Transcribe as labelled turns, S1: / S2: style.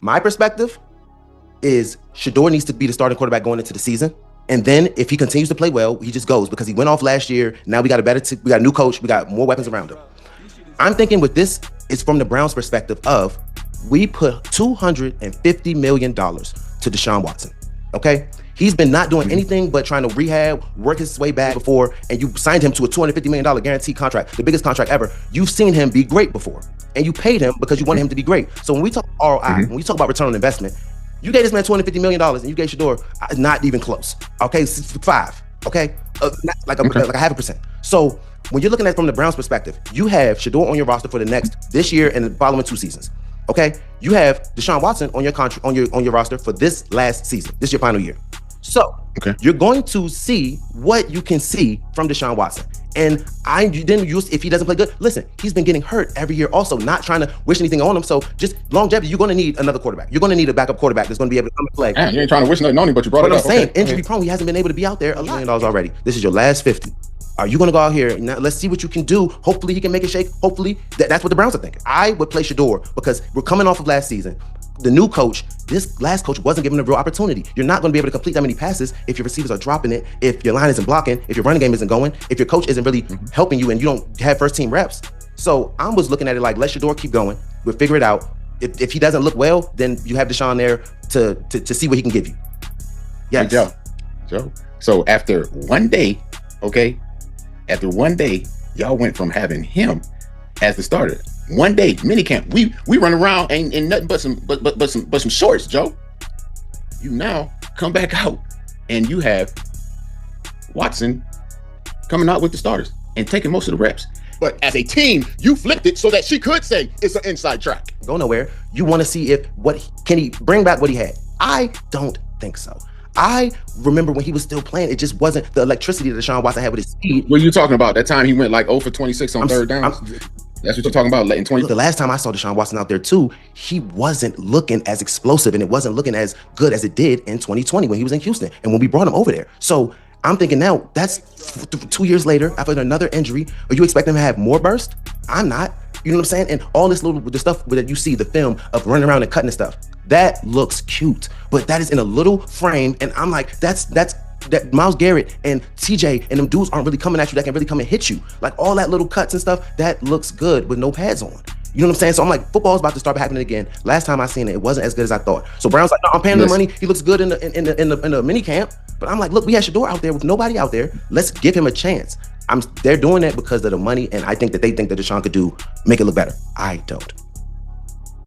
S1: My perspective is Shedeur needs to be the starting quarterback going into the season. And then if he continues to play well, he just goes because he went off last year. Now we got we got a new coach. We got more weapons around him. I'm thinking with this, it's from the Browns' perspective of we put $250 million to Deshaun Watson. Okay? He's been not doing anything but trying to rehab, work his way back before, and you signed him to a $250 million guaranteed contract, the biggest contract ever. You've seen him be great before, and you paid him because you wanted him to be great. So when we talk ROI, when we talk about return on investment, you gave this man $250 million, and you gave Shedeur not even close. Okay, 5. Okay, like a 0.5%. So when you're looking at it from the Browns' perspective, you have Shedeur on your roster for this year and the following 2 seasons. Okay, you have Deshaun Watson on your contract on your roster for this last season. This is your final year. So you're going to see what you can see from Deshaun Watson. And if he doesn't play good, listen, he's been getting hurt every year also, not trying to wish anything on him. So just longevity, you're going to need another quarterback. You're going to need a backup quarterback that's going to be able to come and play.
S2: Man, you ain't trying to wish nothing on him, but you brought it up.
S1: But I'm saying, injury prone, he hasn't been able to be out there $1 million already. This is your last 50. Are you going to go out here? Now, let's see what you can do. Hopefully he can make it shake. Hopefully that's what the Browns are thinking. I would play Shedeur because we're coming off of last season. The new coach, this last coach wasn't given a real opportunity. You're not going to be able to complete that many passes if your receivers are dropping it, if your line isn't blocking, if your running game isn't going, if your coach isn't really helping you and you don't have first team reps. So I was looking at it like, let Shedeur keep going. We'll figure it out. If he doesn't look well, then you have Deshaun there to see what he can give you. Yes.
S2: Hey, Joe. So after one day, y'all went from having him as the starter. One day, minicamp, we run around and nothing but some shorts, Joe. You now come back out and you have Watson coming out with the starters and taking most of the reps. But as a team, you flipped it so that she could say it's an inside track.
S1: Go nowhere. You want to see can he bring back what he had? I don't think so. I remember when he was still playing, it just wasn't the electricity that Deshaun Watson had with his speed.
S2: What are you talking about? That time he went like 0 for 26 on third down? That's what you're talking about in 20.
S1: The last time I saw Deshaun Watson out there too, he wasn't looking as explosive and it wasn't looking as good as it did in 2020 when he was in Houston and when we brought him over there. So I'm thinking now that's 2 years later after another injury. Are you expecting him to have more burst? I'm not. You know what I'm saying? And all this the stuff that you see, the film of running around and cutting and stuff, that looks cute, but that is in a little frame. And I'm like, that Myles Garrett and TJ and them dudes aren't really coming at you that can really come and hit you. Like all that little cuts and stuff, that looks good with no pads on. You know what I'm saying? So I'm like, football's about to start happening again. Last time I seen it, it wasn't as good as I thought. So Brown's like, no, I'm paying him the money. He looks good in the mini camp. But I'm like, look, we had Shedeur out there with nobody out there. Let's give him a chance. They're doing that because of the money, and I think that they think that Deshaun could make it look better. I don't.